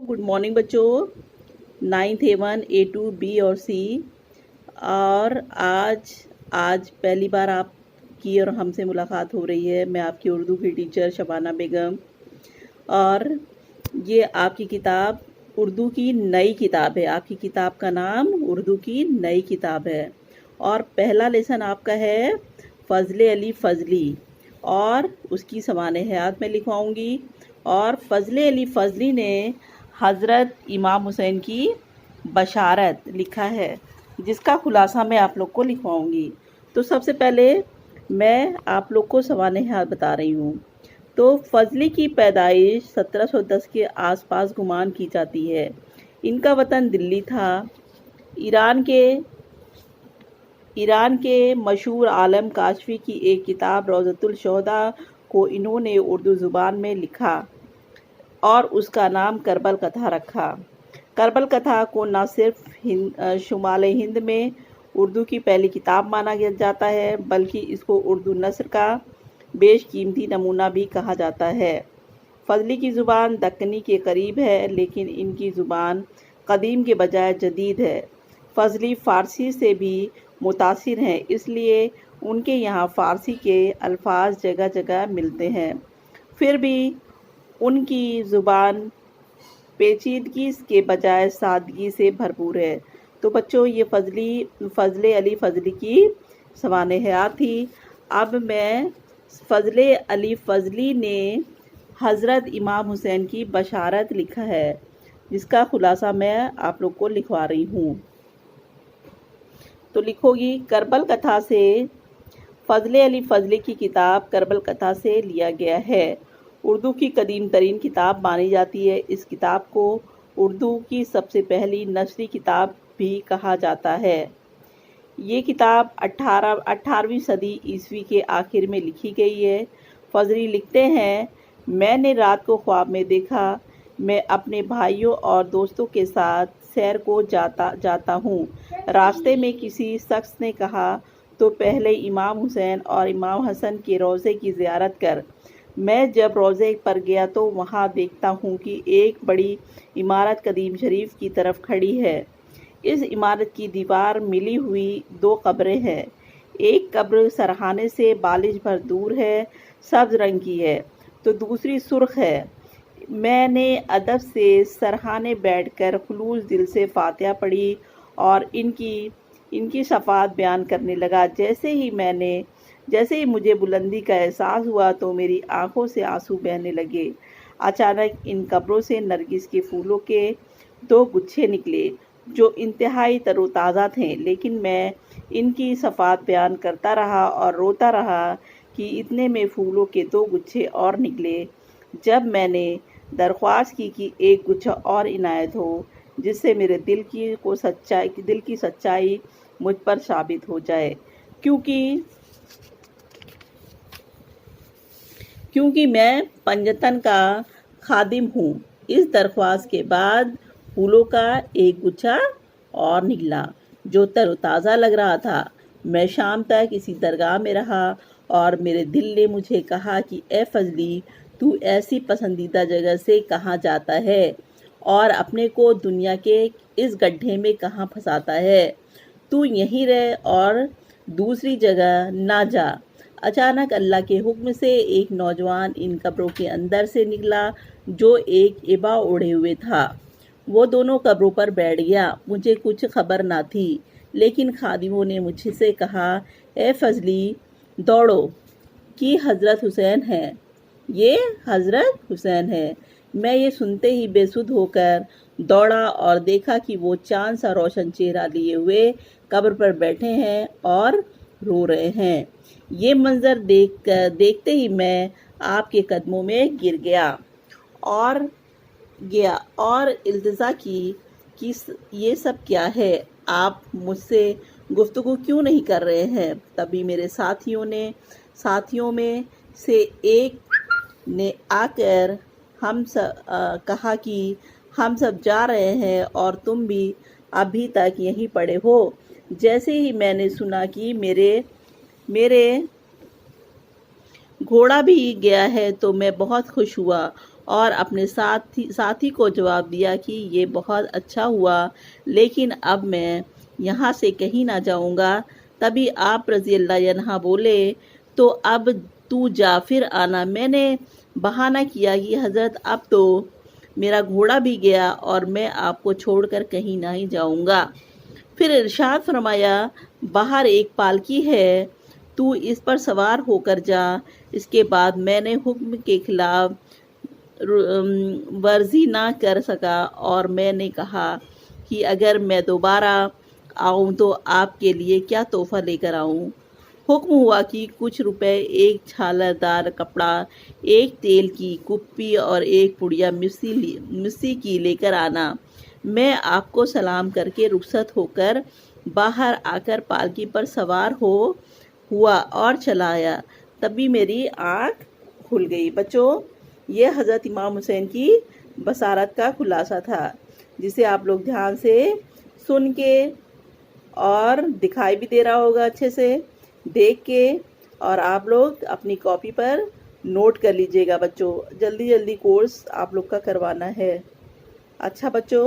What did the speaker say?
Good morning बच्चों। 9th A1 A2 B और C। और आज पहली बार आपकी और हमसे मुलाकात हो रही है। मैं आपकी उर्दू की टीचर शबाना बेगम। और ये आपकी किताब उर्दू की नई किताब है। आपकी किताब का नाम उर्दू की नई किताब है। और पहला लेसन आपका है फ़ज़ले अली फ़ज़ली और उसकी सवाने हयात में लिखवाऊँगी। और फ़ज़ले अली फ़ज़ली ने हज़रत इमाम हुसैन की बशारत लिखा है, जिसका खुलासा मैं आप लोग को लिखवाऊँगी। तो सबसे पहले मैं आप लोग को सवाने हयात बता रही हूँ। तो फ़ज़ली की पैदाइश 1710 के आसपास गुमान की जाती है। इनका वतन दिल्ली था। ईरान के मशहूर आलम काशफी की एक किताब रोज़तुल शुहदा को इन्होंने उर्दू ज़ुबान में लिखा और उसका नाम करबल कथा रखा। करबल कथा को न सिर्फ शुमाल हिंद में उर्दू की पहली किताब माना जाता है, बल्कि इसको उर्दू नस्र का बेशकीमती नमूना भी कहा जाता है। फ़ज़ली की ज़ुबान दक्कनी के करीब है, लेकिन इनकी ज़ुबान कदीम के बजाय जदीद है। फ़ज़ली फ़ारसी से भी मुतासिर हैं, इसलिए उनके यहाँ फ़ारसी के अल्फाज जगह जगह मिलते हैं। फिर भी उनकी ज़ुबान पेचीदगी के बजाय सादगी से भरपूर है। तो बच्चों, ये फ़ज़ले अली फ़ज़ली की सवाने हयात थी। अब मैं फ़ज़ले अली फ़ज़ली ने हज़रत इमाम हुसैन की बशारत लिखा है, जिसका खुलासा मैं आप लोग को लिखवा रही हूँ। तो लिखोगी, करबल कथा से फ़ज़ले अली फ़ज़ली की किताब करबल कथा से लिया गया है। उर्दू की कदीम तरीन किताब मानी जाती है। इस किताब को उर्दू की सबसे पहली नस्री किताब भी कहा जाता है। ये किताब 18वीं सदी ईस्वी के आखिर में लिखी गई है। फ़ज़ली लिखते हैं, मैंने रात को ख्वाब में देखा, मैं अपने भाइयों और दोस्तों के साथ सैर को जाता हूँ। रास्ते में किसी शख्स ने कहा, तो पहले इमाम हुसैन और इमाम हसन के रोज़े की ज़ियारत कर। मैं जब रोज़े पर गया तो वहाँ देखता हूँ कि एक बड़ी इमारत कदीम शरीफ की तरफ खड़ी है। इस इमारत की दीवार मिली हुई 2 कब्रें हैं। एक कब्र सरहाने से बालिश भर दूर है, सब्ज़ रंग की है, तो दूसरी सुर्ख है। मैंने अदब से सरहाने बैठकर खुलूस दिल से फातिहा पढ़ी और इनकी शफ़ाअत बयान करने लगा। जैसे ही मुझे बुलंदी का एहसास हुआ तो मेरी आंखों से आंसू बहने लगे। अचानक इन कब्रों से नरगिस के फूलों के 2 गुच्छे निकले, जो इंतहाई तरोताज़ा थे, लेकिन मैं इनकी शफ़ाअत बयान करता रहा और रोता रहा कि इतने में फूलों के 2 गुच्छे और निकले। जब मैंने दरख्वास्त की कि एक गुच्छा और इनायत हो, जिससे मेरे दिल की सच्चाई मुझ पर साबित हो जाए, क्योंकि मैं पंजतन का खादिम हूँ। इस दरख्वास्त के बाद फूलों का एक गुच्छा और निकला, जो तरोताज़ा लग रहा था। मैं शाम तक इसी दरगाह में रहा और मेरे दिल ने मुझे कहा कि ए फ़ज़ली, तू ऐसी पसंदीदा जगह से कहाँ जाता है और अपने को दुनिया के इस गड्ढे में कहाँ फंसाता है। तू यहीं रह और दूसरी जगह ना जा। अचानक अल्लाह के हुक्म से एक नौजवान इन कब्रों के अंदर से निकला, जो एक इबा ओढ़े हुए था। वो दोनों कब्रों पर बैठ गया। मुझे कुछ खबर ना थी, लेकिन खादिमों ने मुझसे कहा, ए फ़ज़ली, दौड़ो कि हज़रत हुसैन है। ये हज़रत हुसैन है। मैं ये सुनते ही बेसुध होकर दौड़ा और देखा कि वो चांद सा रोशन चेहरा लिए हुए कब्र पर बैठे हैं और रो रहे हैं। ये मंज़र देखते ही मैं आपके कदमों में गिर गया और इल्तिजा की कि ये सब क्या है, आप मुझसे गुफ्तगू क्यों नहीं कर रहे हैं। तभी मेरे साथियों में से एक ने आकर कहा कि हम सब जा रहे हैं और तुम भी अभी तक यहीं पड़े हो। जैसे ही मैंने सुना कि मेरे घोड़ा भी गया है तो मैं बहुत खुश हुआ اور اپنے ساتھی کو جواب دیا کہ یہ بہت اچھا ہوا، لیکن اب میں یہاں سے کہیں نہ جاؤں گا۔ تبھی آپ رضی اللہ عنہ بولے، تو اب تو جا پھر آنا۔ میں نے بہانہ کیا کہ حضرت اب تو میرا گھوڑا بھی گیا اور میں آپ کو چھوڑ کر کہیں نہیں جاؤں گا۔ پھر ارشاد فرمایا، باہر ایک پالکی ہے، تو اس پر سوار ہو کر جا۔ اس کے بعد میں نے حکم کے خلاف ورزی نہ کر سکا اور میں نے کہا کہ اگر میں دوبارہ آؤں تو آپ کے لیے کیا تحفہ لے کر آؤں؟ حکم ہوا کہ کچھ روپے، ایک چھالر دار کپڑا، ایک تیل کی کپی اور ایک پڑیا مسی کی لے کر آنا۔ میں آپ کو سلام کر کے رخصت ہو کر باہر آ کر پالکی پر سوار ہوا اور چلا آیا۔ تبھی میری آنکھ کھل گئی۔ بچوں، یہ حضرت امام حسین کی بصارت کا خلاصہ تھا، جسے آپ لوگ دھیان سے سن کے اور دکھائی بھی دے رہا ہوگا اچھے سے دیکھ کے، اور آپ لوگ اپنی کاپی پر نوٹ کر لیجئے گا بچوں۔ جلدی جلدی کورس آپ لوگ کا کروانا ہے۔ اچھا بچوں،